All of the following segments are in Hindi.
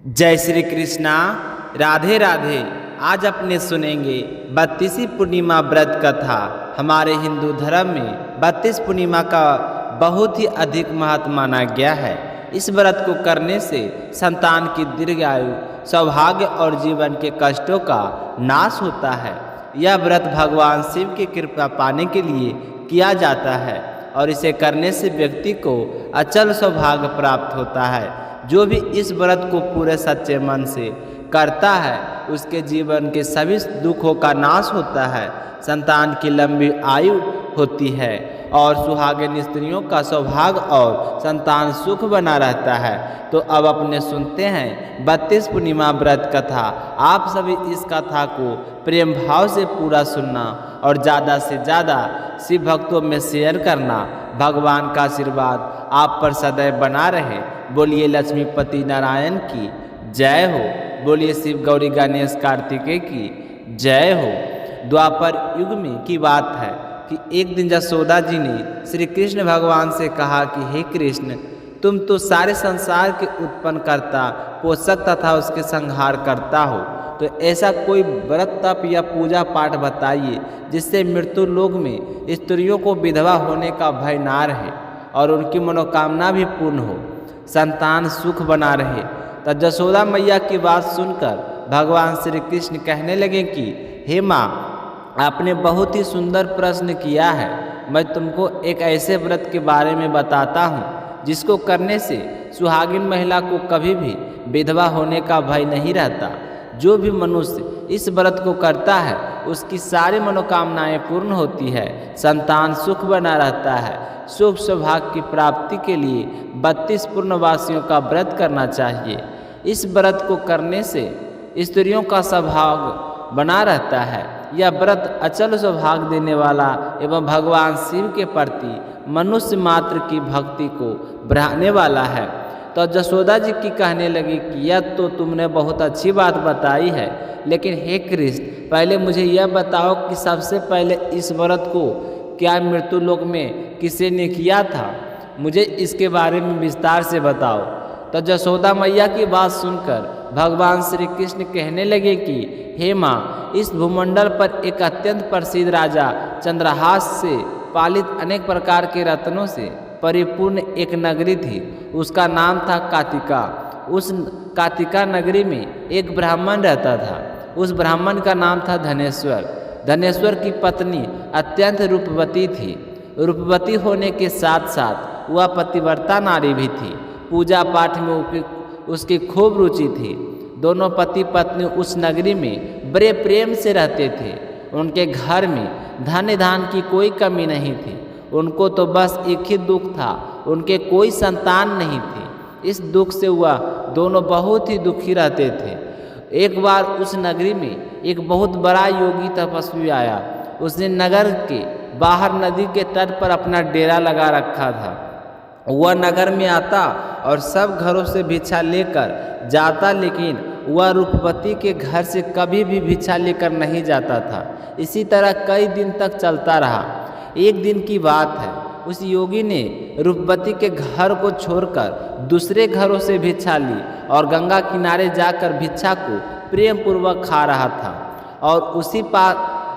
जय श्री कृष्णा। राधे राधे। आज अपने सुनेंगे 32वीं पूर्णिमा व्रत कथा। हमारे हिंदू धर्म में 32 पूर्णिमा का बहुत ही अधिक महत्व माना गया है। इस व्रत को करने से संतान की दीर्घायु, सौभाग्य और जीवन के कष्टों का नाश होता है। यह व्रत भगवान शिव की कृपा पाने के लिए किया जाता है और इसे करने से व्यक्ति को अचल सौभाग्य प्राप्त होता है। जो भी इस व्रत को पूरे सच्चे मन से करता है उसके जीवन के सभी दुखों का नाश होता है, संतान की लंबी आयु होती है और सुहागिन स्त्रियों का सौभाग्य और संतान सुख बना रहता है। तो अब अपने सुनते हैं 32 पूर्णिमा व्रत कथा। आप सभी इस कथा को प्रेम भाव से पूरा सुनना और ज़्यादा से ज़्यादा शिव भक्तों में शेयर करना। भगवान का आशीर्वाद आप पर सदैव बना रहे। बोलिए लक्ष्मीपति नारायण की जय हो। बोलिए शिव गौरी गणेश कार्तिकेय की जय हो। द्वापर युग में की बात है कि एक दिन यशोदा जी ने श्री कृष्ण भगवान से कहा कि हे कृष्ण, तुम तो सारे संसार के उत्पन्न करता, पोषक तथा उसके संहार करता हो, तो ऐसा कोई व्रत तप या पूजा पाठ बताइए जिससे मृत्यु लोक में स्त्रियों को विधवा होने का भय ना रहे और उनकी मनोकामना भी पूर्ण हो, संतान सुख बना रहे। तब यशोदा मैया की बात सुनकर भगवान श्री कृष्ण कहने लगे कि हे माँ, आपने बहुत ही सुंदर प्रश्न किया है। मैं तुमको एक ऐसे व्रत के बारे में बताता हूँ जिसको करने से सुहागिन महिला को कभी भी विधवा होने का भय नहीं रहता। जो भी मनुष्य इस व्रत को करता है उसकी सारी मनोकामनाएं पूर्ण होती है, संतान सुख बना रहता है। शुभ सौभाग्य की प्राप्ति के लिए 32 पूर्णवासियों का व्रत करना चाहिए। इस व्रत को करने से स्त्रियों का सौभाग्य बना रहता है। यह व्रत अचल सौभाग्य देने वाला एवं भगवान शिव के प्रति मनुष्य मात्र की भक्ति को बढ़ाने वाला है। तो यशोदा जी की कहने लगी कि यह तो तुमने बहुत अच्छी बात बताई है, लेकिन हे कृष्ण, पहले मुझे यह बताओ कि सबसे पहले इस व्रत को क्या मृत्यु लोक में किसी ने किया था? मुझे इसके बारे में विस्तार से बताओ। तो यशोदा मैया की बात सुनकर भगवान श्री कृष्ण कहने लगे कि हे माँ, इस भूमंडल पर एक अत्यंत प्रसिद्ध राजा चंद्रहास से पालित अनेक प्रकार के रत्नों से परिपूर्ण एक नगरी थी। उसका नाम था कातिका। उस कातिका नगरी में एक ब्राह्मण रहता था। उस ब्राह्मण का नाम था धनेश्वर। धनेश्वर की पत्नी अत्यंत रूपवती थी। रूपवती होने के साथ साथ वह पतिव्रता नारी भी थी। पूजा पाठ में उसकी खूब रुचि थी। दोनों पति पत्नी उस नगरी में बड़े प्रेम से रहते थे। उनके घर में धन धान की कोई कमी नहीं थी। उनको तो बस एक ही दुख था, उनके कोई संतान नहीं थी। इस दुख से वह दोनों बहुत ही दुखी रहते थे। एक बार उस नगरी में एक बहुत बड़ा योगी तपस्वी आया। उसने नगर के बाहर नदी के तट पर अपना डेरा लगा रखा था। वह नगर में आता और सब घरों से भिक्षा लेकर जाता, लेकिन वह रूपवती के घर से कभी भी भिक्षा लेकर नहीं जाता था। इसी तरह कई दिन तक चलता रहा। एक दिन की बात है, उस योगी ने रूपवती के घर को छोड़कर दूसरे घरों से भिक्षा ली और गंगा किनारे जाकर भिक्षा को प्रेम पूर्वक खा रहा था। और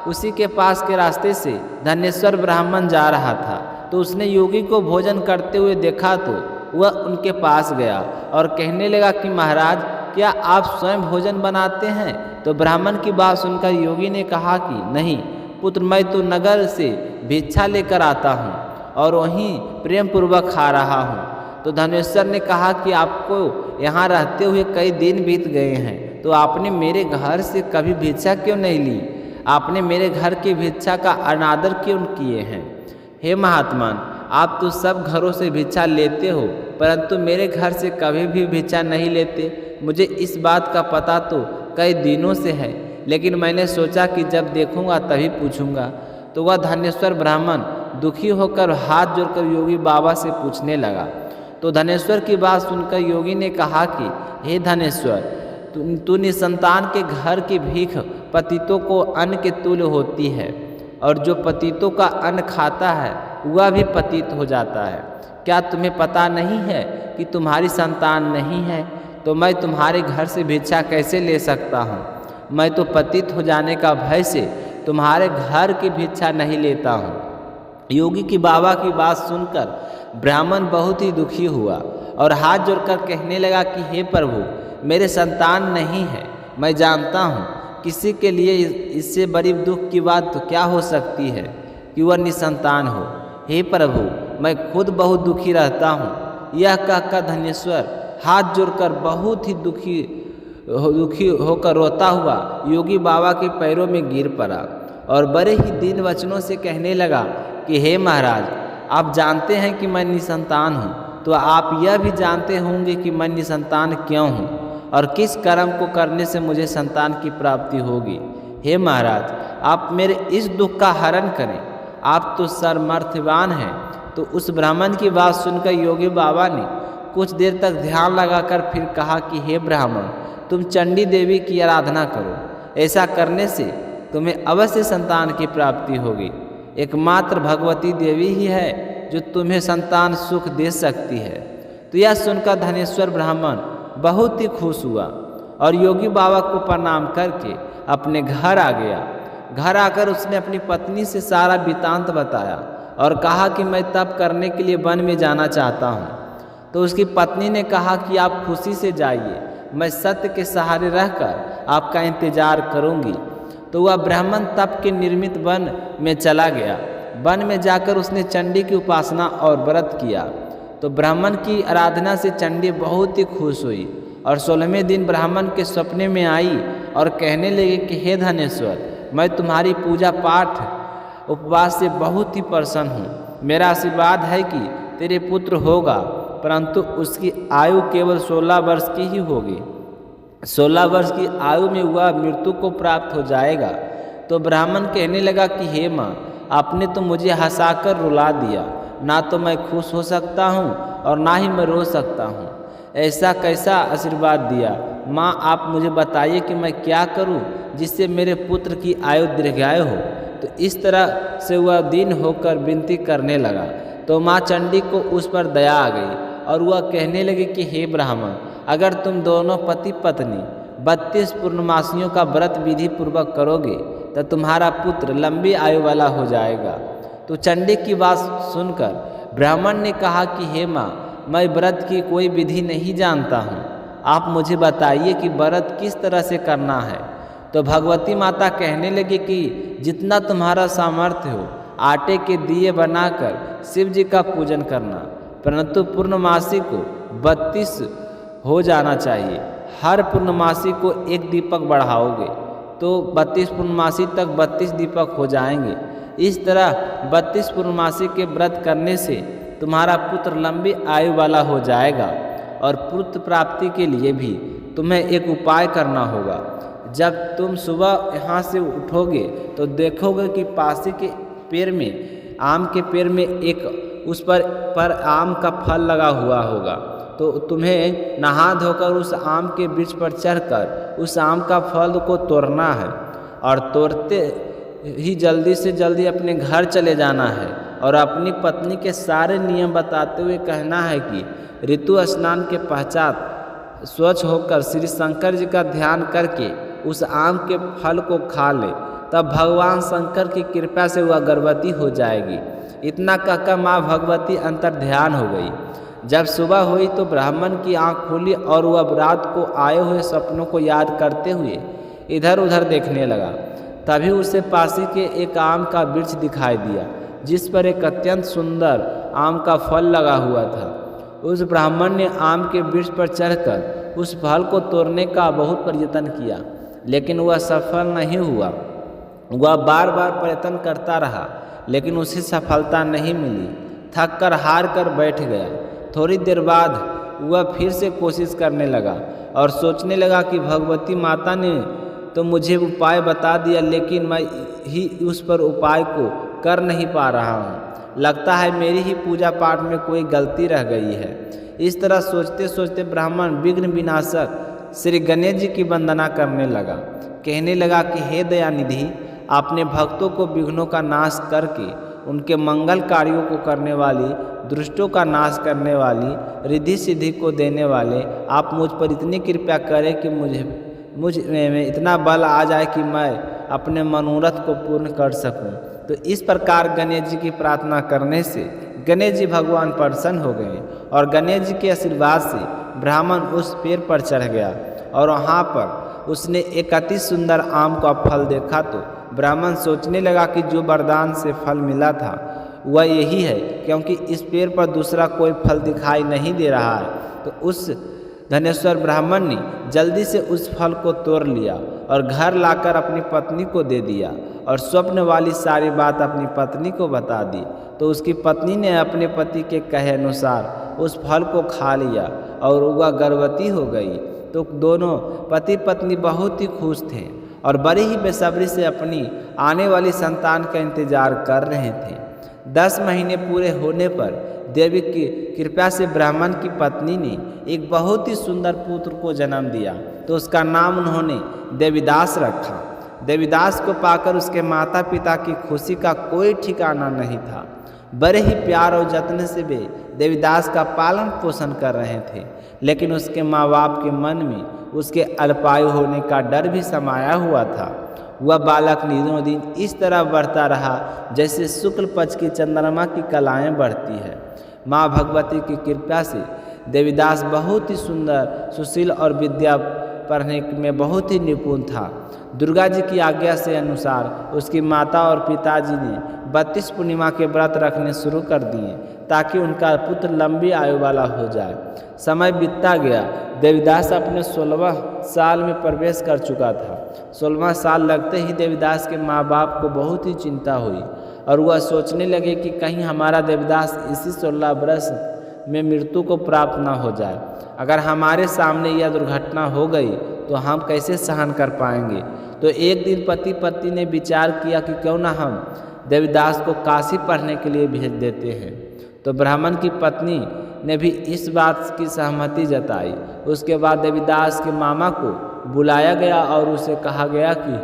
उसी के पास के रास्ते से धनेश्वर ब्राह्मण जा रहा था। तो उसने योगी को भोजन करते हुए देखा तो वह उनके पास गया और कहने लगा कि महाराज, क्या आप स्वयं भोजन बनाते हैं? तो ब्राह्मण की बात सुनकर योगी ने कहा कि नहीं पुत्र, मैं तो नगर से भिक्षा लेकर आता हूँ और वहीं प्रेम पूर्वक खा रहा हूँ। तो धनेश्वर ने कहा कि आपको यहाँ रहते हुए कई दिन बीत गए हैं, तो आपने मेरे घर से कभी भिक्षा क्यों नहीं ली? आपने मेरे घर की भिक्षा का अनादर क्यों किए हैं? हे महात्मान, आप तो सब घरों से भिक्षा लेते हो, परंतु मेरे घर से कभी भी भिक्षा नहीं लेते। मुझे इस बात का पता तो कई दिनों से है, लेकिन मैंने सोचा कि जब देखूंगा तभी पूछूंगा। तो वह धनेश्वर ब्राह्मण दुखी होकर हाथ जोड़कर योगी बाबा से पूछने लगा। तो धनेश्वर की बात सुनकर योगी ने कहा कि हे धनेश्वर, तू निसंतान के घर की भीख पतितों को अन्न के तुल्य होती है, और जो पतितों का अन्न खाता है वह भी पतित हो जाता है। क्या तुम्हें पता नहीं है कि तुम्हारी संतान नहीं है? तो मैं तुम्हारे घर से भिक्षा कैसे ले सकता हूँ। मैं तो पतित हो जाने का भय से तुम्हारे घर की भिक्षा नहीं लेता हूँ। योगी की बाबा की बात सुनकर ब्राह्मण बहुत ही दुखी हुआ और हाथ जोड़कर कहने लगा कि हे प्रभु, मेरे संतान नहीं है। मैं जानता हूँ किसी के लिए इससे बड़ी दुख की बात तो क्या हो सकती है कि वह निसंतान हो। हे प्रभु, मैं खुद बहुत दुखी रहता हूँ। यह कहकर धनेश्वर हाथ जोड़कर बहुत ही दुखी होकर रोता हुआ योगी बाबा के पैरों में गिर पड़ा और बड़े ही दीन वचनों से कहने लगा कि हे महाराज, आप जानते हैं कि मैं निसंतान हूँ, तो आप यह भी जानते होंगे कि मैं निसंतान क्यों हूँ और किस कर्म को करने से मुझे संतान की प्राप्ति होगी। हे महाराज, आप मेरे इस दुख का हरण करें। आप तो सर्वमर्थवान हैं। तो उस ब्राह्मण की बात सुनकर योगी बाबा ने कुछ देर तक ध्यान लगाकर फिर कहा कि हे ब्राह्मण, तुम चंडी देवी की आराधना करो। ऐसा करने से तुम्हें अवश्य संतान की प्राप्ति होगी। एकमात्र भगवती देवी ही है जो तुम्हें संतान सुख दे सकती है। तो यह सुनकर धनेश्वर ब्राह्मण बहुत ही खुश हुआ और योगी बाबा को प्रणाम करके अपने घर आ गया। घर आकर उसने अपनी पत्नी से सारा वृत्तांत बताया और कहा कि मैं तप करने के लिए वन में जाना चाहता हूँ। तो उसकी पत्नी ने कहा कि आप खुशी से जाइए, मैं सत्य के सहारे रहकर आपका इंतजार करूँगी। तो वह ब्राह्मण तप के निर्मित वन में चला गया। वन में जाकर उसने चंडी की उपासना और व्रत किया। तो ब्राह्मण की आराधना से चंडी बहुत ही खुश हुई और 16वें दिन ब्राह्मण के सपने में आई और कहने लगे कि हे धनेश्वर, मैं तुम्हारी पूजा पाठ उपवास से बहुत ही प्रसन्न हूँ। मेरा आशीर्वाद है कि तेरे पुत्र होगा, परंतु उसकी आयु केवल 16 वर्ष की ही होगी। 16 वर्ष की आयु में वह मृत्यु को प्राप्त हो जाएगा। तो ब्राह्मण कहने लगा कि हे माँ, आपने तो मुझे हंसाकर रुला दिया। ना तो मैं खुश हो सकता हूँ और ना ही मैं रो सकता हूँ। ऐसा कैसा आशीर्वाद दिया? माँ, आप मुझे बताइए कि मैं क्या करूँ जिससे मेरे पुत्र की आयु दीर्घायु हो। तो इस तरह से वह दीन होकर विनती करने लगा। तो माँ चंडी को उस पर दया आ गई और वह कहने लगी कि हे ब्राह्मण, अगर तुम दोनों पति पत्नी 32 पूर्णमासियों का व्रत विधि पूर्वक करोगे तो तुम्हारा पुत्र लंबी आयु वाला हो जाएगा। तो चंडी की बात सुनकर ब्राह्मण ने कहा कि हे माँ, मैं व्रत की कोई विधि नहीं जानता हूँ। आप मुझे बताइए कि व्रत किस तरह से करना है। तो भगवती माता कहने लगी कि जितना तुम्हारा सामर्थ्य हो, आटे के दिए बनाकर शिव जी का पूजन करना, परंतु पूर्णमासी को 32 हो जाना चाहिए। हर पूर्णमासी को एक दीपक बढ़ाओगे तो 32 पूर्णमासी तक 32 दीपक हो जाएंगे। इस तरह 32 पूर्णमासी के व्रत करने से तुम्हारा पुत्र लंबी आयु वाला हो जाएगा। और पुत्र प्राप्ति के लिए भी तुम्हें एक उपाय करना होगा। जब तुम सुबह यहाँ से उठोगे तो देखोगे कि पासी के पेड़ में, आम के पेड़ में एक उस पर आम का फल लगा हुआ होगा। तो तुम्हें नहा धोकर उस आम के वृक्ष पर चढ़कर उस आम का फल को तोड़ना है और तोड़ते ही जल्दी से जल्दी अपने घर चले जाना है और अपनी पत्नी के सारे नियम बताते हुए कहना है कि ऋतु स्नान के पश्चात स्वच्छ होकर श्री शंकर जी का ध्यान करके उस आम के फल को खा ले, तब भगवान शंकर की कृपा से वह गर्भवती हो जाएगी। इतना कहकर माँ भगवती अंतर ध्यान हो गई। जब सुबह हुई तो ब्राह्मण की आंख खुली और वह रात को आए हुए सपनों को याद करते हुए इधर उधर देखने लगा। तभी उसे पासी के एक आम का वृक्ष दिखाई दिया जिस पर एक अत्यंत सुंदर आम का फल लगा हुआ था। उस ब्राह्मण ने आम के वृक्ष पर चढ़कर उस फल को तोड़ने का बहुत प्रयत्न किया, लेकिन वह सफल नहीं हुआ। वह बार बार प्रयत्न करता रहा, लेकिन उसे सफलता नहीं मिली। थक कर हार कर बैठ गया। थोड़ी देर बाद वह फिर से कोशिश करने लगा और सोचने लगा कि भगवती माता ने तो मुझे उपाय बता दिया, लेकिन मैं ही उस पर उपाय को कर नहीं पा रहा हूँ। लगता है मेरी ही पूजा पाठ में कोई गलती रह गई है। इस तरह सोचते सोचते ब्राह्मण विघ्न विनाशक श्री गणेश जी की वंदना करने लगा। कहने लगा कि हे दयानिधि, आपने भक्तों को विघ्नों का नाश करके उनके मंगल कार्यों को करने वाली, दुष्टों का नाश करने वाली, रिद्धि सिद्धि को देने वाले, आप मुझ पर इतनी कृपा करें कि मुझ में इतना बल आ जाए कि मैं अपने मनोरथ को पूर्ण कर सकूं। तो इस प्रकार गणेश जी की प्रार्थना करने से गणेश जी भगवान प्रसन्न हो गए और गणेश जी के आशीर्वाद से ब्राह्मण उस पेड़ पर चढ़ गया और वहाँ पर उसने एक अति सुंदर आम का फल देखा। तो ब्राह्मण सोचने लगा कि जो वरदान से फल मिला था वह यही है, क्योंकि इस पेड़ पर दूसरा कोई फल दिखाई नहीं दे रहा है। तो उस धनेश्वर ब्राह्मण ने जल्दी से उस फल को तोड़ लिया और घर लाकर अपनी पत्नी को दे दिया और स्वप्न वाली सारी बात अपनी पत्नी को बता दी। तो उसकी पत्नी ने अपने पति के कहे अनुसार उस फल को खा लिया और वह गर्भवती हो गई। तो दोनों पति पत्नी बहुत ही खुश थे और बड़ी ही बेसब्री से अपनी आने वाली संतान का इंतजार कर रहे थे। 10 महीने पूरे होने पर देवी की कृपा से ब्राह्मण की पत्नी ने एक बहुत ही सुंदर पुत्र को जन्म दिया। तो उसका नाम उन्होंने देवीदास रखा। देवीदास को पाकर उसके माता पिता की खुशी का कोई ठिकाना नहीं था। बड़े ही प्यार और जत्न से वे देवीदास का पालन पोषण कर रहे थे, लेकिन उसके माँ बाप के मन में उसके अल्पायु होने का डर भी समाया हुआ था। वह बालक दिनों दिन इस तरह बढ़ता रहा जैसे शुक्ल पक्ष की चंद्रमा की कलाएं बढ़ती है। माँ भगवती की कृपा से देवीदास बहुत ही सुंदर, सुशील और विद्या पढ़ने में बहुत ही निपुण था। दुर्गा जी की आज्ञा से अनुसार उसकी माता और पिताजी ने 32 पूर्णिमा के व्रत रखने शुरू कर दिए ताकि उनका पुत्र लंबी आयु वाला हो जाए। समय बीतता गया। देवीदास अपने 16वां साल में प्रवेश कर चुका था। 16वां साल लगते ही देवीदास के माँ बाप को बहुत ही चिंता हुई और वह सोचने लगे कि कहीं हमारा देवीदास इसी 16 वर्ष में मृत्यु को प्राप्त न हो जाए। अगर हमारे सामने यह दुर्घटना हो गई तो हम कैसे सहन कर पाएंगे। तो एक दिन पति पत्नी ने विचार किया कि क्यों ना हम देवीदास को काशी पढ़ने के लिए भेज देते हैं। तो ब्राह्मण की पत्नी ने भी इस बात की सहमति जताई। उसके बाद देवीदास के मामा को बुलाया गया और उसे कहा गया कि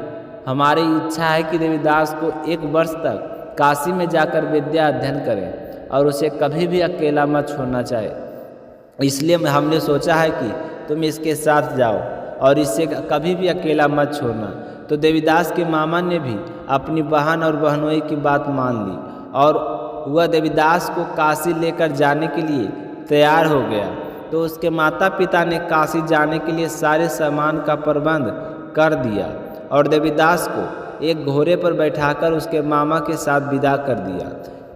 हमारी इच्छा है कि देवीदास को 1 वर्ष तक काशी में जाकर विद्या अध्ययन करें और उसे कभी भी अकेला मत छोड़ना चाहे। इसलिए हमने सोचा है कि तुम इसके साथ जाओ और इससे कभी भी अकेला मत छोड़ना। तो देवीदास के मामा ने भी अपनी बहन और बहनोई की बात मान ली और वह देवीदास को काशी लेकर जाने के लिए तैयार हो गया। तो उसके माता पिता ने काशी जाने के लिए सारे सामान का प्रबंध कर दिया और देवीदास को एक घोड़े पर बैठाकर उसके मामा के साथ विदा कर दिया।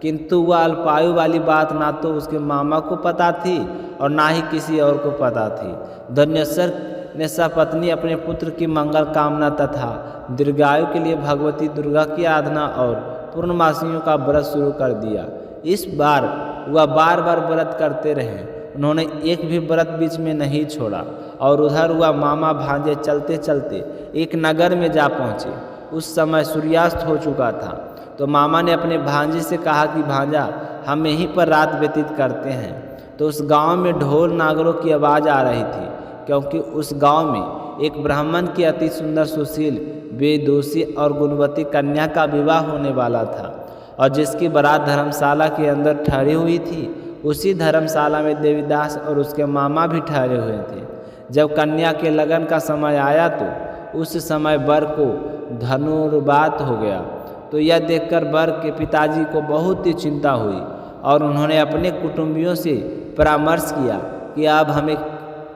किंतु वह अल्पायु वाली बात ना तो उसके मामा को पता थी और ना ही किसी और को पता थी। धनेश्वर ने सपत्नी अपने पुत्र की मंगल कामना तथा दीर्घायु के लिए भगवती दुर्गा की आराधना और पूर्णमासियों का व्रत शुरू कर दिया। इस बार वह बार बार व्रत करते रहे। उन्होंने एक भी व्रत बीच में नहीं छोड़ा और उधर वह मामा भांजे चलते चलते एक नगर में जा पहुँचे। उस समय सूर्यास्त हो चुका था। तो मामा ने अपने भांजे से कहा कि भांजा, हम यहीं पर रात व्यतीत करते हैं। तो उस गांव में ढोल नागरों की आवाज़ आ रही थी, क्योंकि उस गांव में एक ब्राह्मण की अति सुंदर, सुशील, बेदोषी और गुणवती कन्या का विवाह होने वाला था और जिसकी बारात धर्मशाला के अंदर ठहरी हुई थी। उसी धर्मशाला में देवीदास और उसके मामा भी ठहरे हुए थे। जब कन्या के लगन का समय आया तो उस समय वर को धनुर्वात हो गया। तो यह देखकर वर के पिताजी को बहुत ही चिंता हुई और उन्होंने अपने कुटुंबियों से परामर्श किया कि अब हमें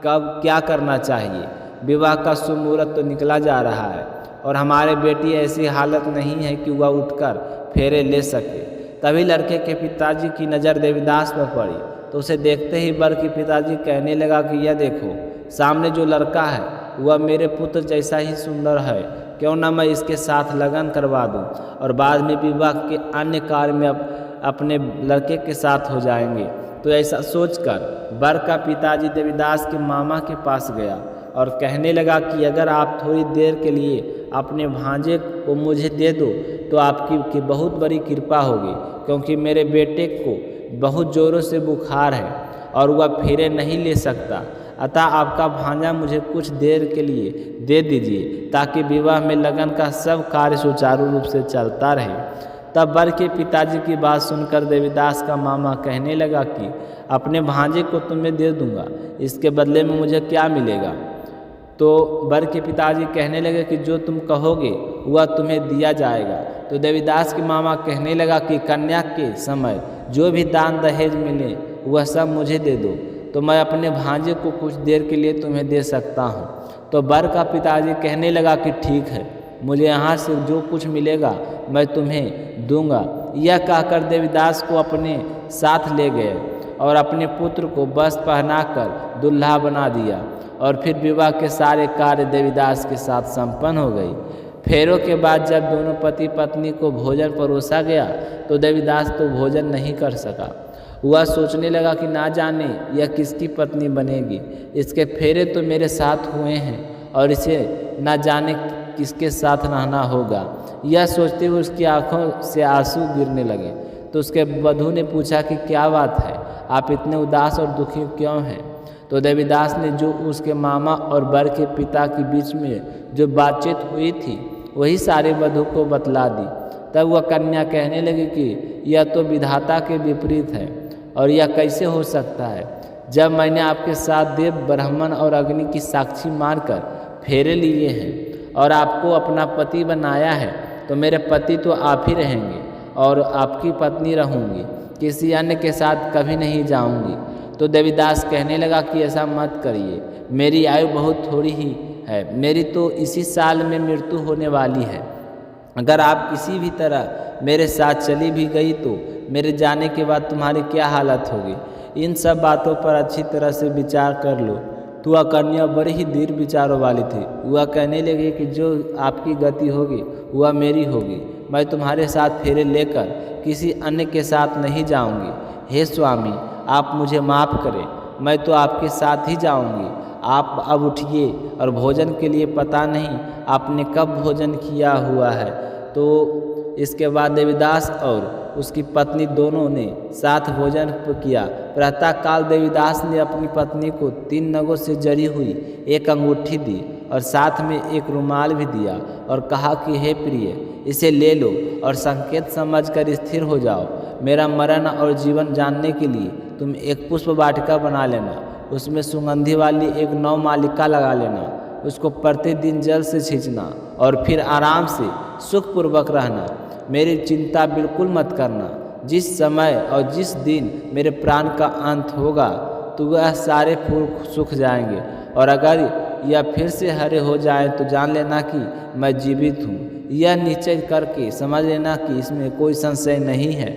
कब क्या करना चाहिए। विवाह का शुभ मुहूर्त तो निकला जा रहा है और हमारे बेटी ऐसी हालत नहीं है कि वह उठकर फेरे ले सके। तभी लड़के के पिताजी की नज़र देवीदास पर पड़ी। तो उसे देखते ही वर के पिताजी कहने लगा कि यह देखो, सामने जो लड़का है वह मेरे पुत्र जैसा ही सुंदर है। क्यों ना मैं इसके साथ लगन करवा दूं और बाद में विवाह के अन्य कार्य में अपने लड़के के साथ हो जाएंगे। तो ऐसा सोचकर वर का पिताजी देवीदास के मामा के पास गया और कहने लगा कि अगर आप थोड़ी देर के लिए अपने भांजे को मुझे दे दो तो आपकी बहुत बड़ी कृपा होगी, क्योंकि मेरे बेटे को बहुत ज़ोरों से बुखार है और वह फेरे नहीं ले सकता। अतः आपका भांजा मुझे कुछ देर के लिए दे दीजिए ताकि विवाह में लगन का सब कार्य सुचारू रूप से चलता रहे। तब वर के पिताजी की बात सुनकर देवीदास का मामा कहने लगा कि अपने भांजे को तुम्हें दे दूंगा, इसके बदले में मुझे क्या मिलेगा। तो वर के पिताजी कहने लगे कि जो तुम कहोगे वह तुम्हें दिया जाएगा। तो देवीदास के मामा कहने लगा कि कन्या के समय जो भी दान दहेज मिले वह सब मुझे दे दो, तो मैं अपने भांजे को कुछ देर के लिए तुम्हें दे सकता हूँ। तो वर का पिताजी कहने लगा कि ठीक है, मुझे यहाँ से जो कुछ मिलेगा मैं तुम्हें दूंगा। यह कहकर देवीदास को अपने साथ ले गए और अपने पुत्र को वस्त्र पहनाकर दूल्हा बना दिया और फिर विवाह के सारे कार्य देवीदास के साथ संपन्न हो गई। फेरों के बाद जब दोनों पति पत्नी को भोजन परोसा गया तो देवीदास तो भोजन नहीं कर सका। वह सोचने लगा कि ना जाने यह किसकी पत्नी बनेगी, इसके फेरे तो मेरे साथ हुए हैं और इसे ना जाने किसके साथ रहना होगा। यह सोचते हुए उसकी आंखों से आंसू गिरने लगे। तो उसके वधू ने पूछा कि क्या बात है, आप इतने उदास और दुखी क्यों हैं। तो देवीदास ने जो उसके मामा और वर के पिता के बीच में जो बातचीत हुई थी वही सारे वधू को बतला दी। तब वह कन्या कहने लगी कि यह तो विधाता के विपरीत है और यह कैसे हो सकता है। जब मैंने आपके साथ देव ब्राह्मण और अग्नि की साक्षी मानकर फेरे लिए हैं और आपको अपना पति बनाया है, तो मेरे पति तो आप ही रहेंगे और आपकी पत्नी रहूँगी, किसी अन्य के साथ कभी नहीं जाऊँगी। तो देवीदास कहने लगा कि ऐसा मत करिए, मेरी आयु बहुत थोड़ी ही है, मेरी तो इसी साल में मृत्यु होने वाली है। अगर आप किसी भी तरह मेरे साथ चली भी गई तो मेरे जाने के बाद तुम्हारी क्या हालत होगी। इन सब बातों पर अच्छी तरह से विचार कर लो। तो वह कन्या बड़ी ही दीर्घ विचारों वाली थी। वह कहने लगी कि जो आपकी गति होगी वह मेरी होगी, मैं तुम्हारे साथ फेरे लेकर किसी अन्य के साथ नहीं जाऊंगी। हे स्वामी, आप मुझे माफ़ करें, मैं तो आपके साथ ही जाऊंगी। आप अब उठिए और भोजन के लिए पता नहीं आपने कब भोजन किया हुआ है। तो इसके बाद देवीदास और उसकी पत्नी दोनों ने साथ भोजन किया। प्रातःकाल देवीदास ने अपनी पत्नी को 3 नगों से जड़ी हुई एक अंगूठी दी और साथ में एक रुमाल भी दिया और कहा कि हे प्रिय, इसे ले लो और संकेत समझकर स्थिर हो जाओ। मेरा मरण और जीवन जानने के लिए तुम एक पुष्प वाटिका बना लेना, उसमें सुगंधि वाली एक नवमालिका लगा लेना, उसको प्रतिदिन जल से छींचना और फिर आराम से सुखपूर्वक रहना। मेरी चिंता बिल्कुल मत करना। जिस समय और जिस दिन मेरे प्राण का अंत होगा तो वह सारे फूल सूख जाएंगे और अगर यह फिर से हरे हो जाए तो जान लेना कि मैं जीवित हूँ। यह निश्चय करके समझ लेना कि इसमें कोई संशय नहीं है।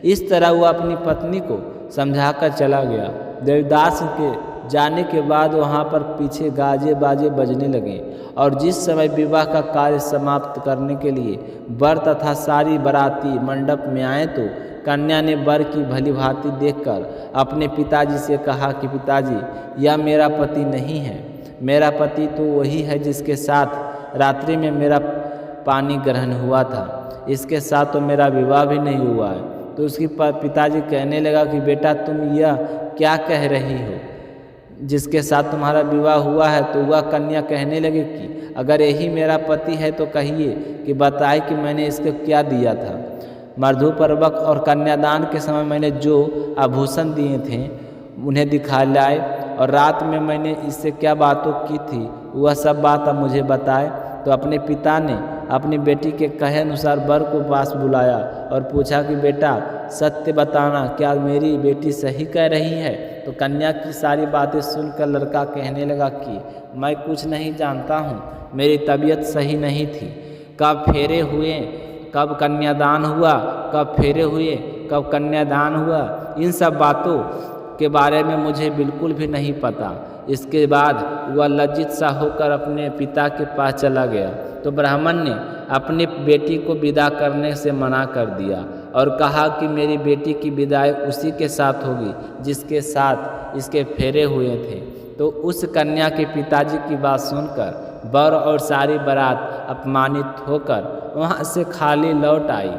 इस तरह वह अपनी पत्नी को समझाकर चला गया। देवदास के जाने के बाद वहाँ पर पीछे गाजे बाजे बजने लगे और जिस समय विवाह का कार्य समाप्त करने के लिए वर तथा सारी बाराती मंडप में आए तो कन्या ने वर की भली भांति देखकर अपने पिताजी से कहा कि पिताजी, यह मेरा पति नहीं है। मेरा पति तो वही है जिसके साथ रात्रि में मेरा पानी ग्रहण हुआ था, इसके साथ तो मेरा विवाह भी नहीं हुआ है। तो उसके पिताजी कहने लगा कि बेटा, तुम यह क्या कह रही हो, जिसके साथ तुम्हारा विवाह हुआ है। तो वह कन्या कहने लगी कि अगर यही मेरा पति है तो कहिए कि बताए कि मैंने इसको क्या दिया था। मधुपर्वक और कन्यादान के समय मैंने जो आभूषण दिए थे उन्हें दिखा लाए और रात में मैंने इससे क्या बातों की थी वह सब बात अब मुझे बताए। तो अपने पिता ने अपनी बेटी के कहे अनुसार वर को पास बुलाया और पूछा कि बेटा, सत्य बताना, क्या मेरी बेटी सही कह रही है। तो कन्या की सारी बातें सुनकर लड़का कहने लगा कि मैं कुछ नहीं जानता हूँ, मेरी तबीयत सही नहीं थी। कब फेरे हुए, कब कन्यादान हुआ, कब फेरे हुए, कब कन्यादान हुआ, इन सब बातों के बारे में मुझे बिल्कुल भी नहीं पता। इसके बाद वह लज्जित सा होकर अपने पिता के पास चला गया। तो ब्राह्मण ने अपनी बेटी को विदा करने से मना कर दिया और कहा कि मेरी बेटी की विदाई उसी के साथ होगी जिसके साथ इसके फेरे हुए थे। तो उस कन्या के पिताजी की बात सुनकर वर और सारी बारात अपमानित होकर वहाँ से खाली लौट आई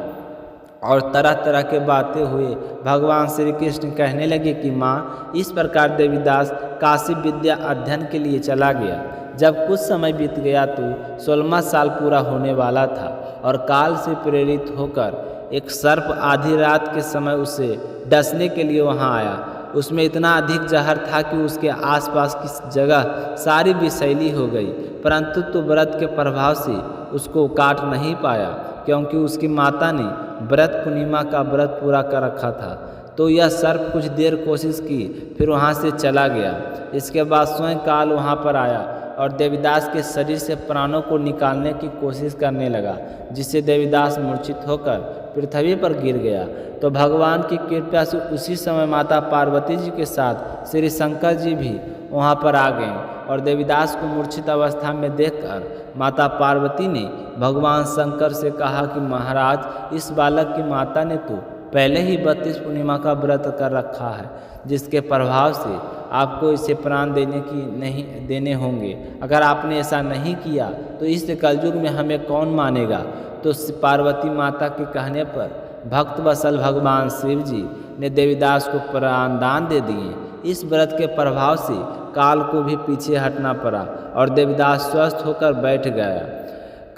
और तरह तरह के बातें हुए। भगवान श्री कृष्ण कहने लगे कि माँ, इस प्रकार देवीदास काशी विद्या अध्ययन के लिए चला गया। जब कुछ समय बीत गया तो 16वां साल पूरा होने वाला था और काल से प्रेरित होकर एक सर्प आधी रात के समय उसे डसने के लिए वहाँ आया। उसमें इतना अधिक जहर था कि उसके आसपास की जगह सारी विषैली हो गई, परंतु तो व्रत के प्रभाव से उसको काट नहीं पाया, क्योंकि उसकी माता ने व्रत पूर्णिमा का व्रत पूरा कर रखा था। तो यह सर्प कुछ देर कोशिश की, फिर वहाँ से चला गया। इसके बाद स्वयं काल वहाँ पर आया और देवीदास के शरीर से प्राणों को निकालने की कोशिश करने लगा, जिससे देवीदास मूर्छित होकर पृथ्वी पर गिर गया। तो भगवान की कृपा से उसी समय माता पार्वती जी के साथ श्री शंकर जी भी वहाँ पर आ गए और देवीदास को मूर्छित अवस्था में देखकर माता पार्वती ने भगवान शंकर से कहा कि महाराज, इस बालक की माता ने तो पहले ही 32 पूर्णिमा का व्रत कर रखा है, जिसके प्रभाव से आपको इसे प्राण देने होंगे। अगर आपने ऐसा नहीं किया तो इस कलयुग में हमें कौन मानेगा। तो पार्वती माता के कहने पर भक्त वत्सल भगवान शिव जी ने देवीदास को प्राण दान दे दिए। इस व्रत के प्रभाव से काल को भी पीछे हटना पड़ा और देवीदास स्वस्थ होकर बैठ गया।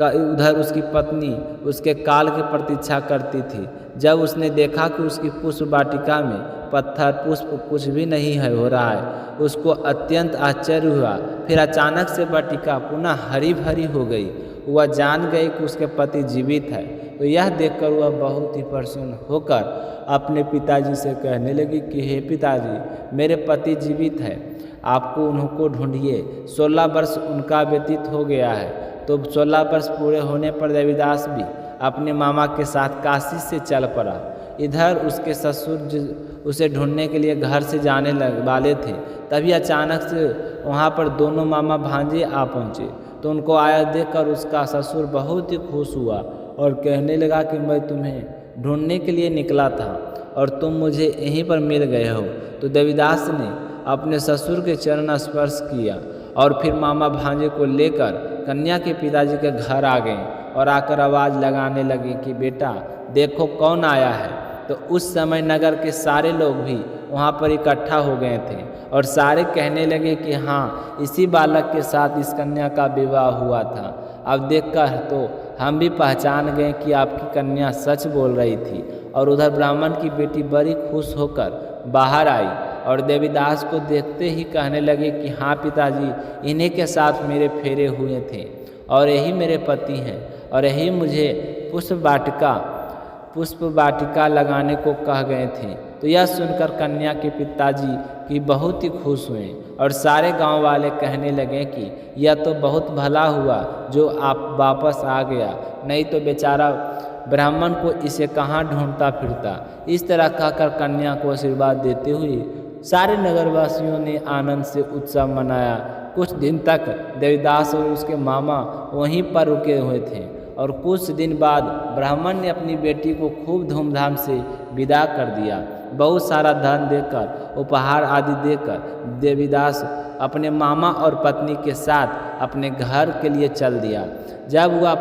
उधर उसकी पत्नी उसके काल की प्रतीक्षा करती थी। जब उसने देखा कि उसकी पुष्प वाटिका में पत्थर पुष्प कुछ भी नहीं हो रहा है, उसको अत्यंत आश्चर्य हुआ। फिर अचानक से वाटिका पुनः हरी भरी हो गई। वह जान गई कि उसके पति जीवित है। तो यह देखकर वह बहुत ही प्रसन्न होकर अपने पिताजी से कहने लगी कि हे पिताजी, मेरे पति जीवित है, आपको उनको ढूंढिए। 16 वर्ष उनका व्यतीत हो गया है। तो 16 वर्ष पूरे होने पर देवीदास भी अपने मामा के साथ काशी से चल पड़ा। इधर उसके ससुर उसे ढूंढने के लिए घर से जाने वाले थे, तभी अचानक से वहाँ पर दोनों मामा भांजे आ पहुँचे। तो उनको आया देखकर उसका ससुर बहुत ही खुश हुआ और कहने लगा कि मैं तुम्हें ढूंढने के लिए निकला था और तुम मुझे यहीं पर मिल गए हो। तो देवीदास ने अपने ससुर के चरण स्पर्श किया और फिर मामा भांजे को लेकर कन्या के पिताजी के घर आ गए और आकर आवाज़ लगाने लगे कि बेटा देखो कौन आया है। तो उस समय नगर के सारे लोग भी वहाँ पर इकट्ठा हो गए थे और सारे कहने लगे कि हाँ, इसी बालक के साथ इस कन्या का विवाह हुआ था। अब देखकर तो हम भी पहचान गए कि आपकी कन्या सच बोल रही थी। और उधर ब्राह्मण की बेटी बड़ी खुश होकर बाहर आई और देवीदास को देखते ही कहने लगे कि हाँ पिताजी, इन्हीं के साथ मेरे फेरे हुए थे और यही मेरे पति हैं और यही मुझे पुष्प वाटिका लगाने को कह गए थे। तो यह सुनकर कन्या के पिताजी की बहुत ही खुश हुए और सारे गांव वाले कहने लगे कि यह तो बहुत भला हुआ जो आप वापस आ गया, नहीं तो बेचारा ब्राह्मण को इसे कहाँ ढूंढता फिरता। इस तरह कहकर कन्या को आशीर्वाद देते हुए सारे नगरवासियों ने आनंद से उत्सव मनाया। कुछ दिन तक देवीदास और उसके मामा वहीं पर रुके हुए थे और कुछ दिन बाद ब्राह्मण ने अपनी बेटी को खूब धूमधाम से विदा कर दिया। बहुत सारा धन देकर, उपहार आदि देकर देवीदास अपने मामा और पत्नी के साथ अपने घर के लिए चल दिया। जब वह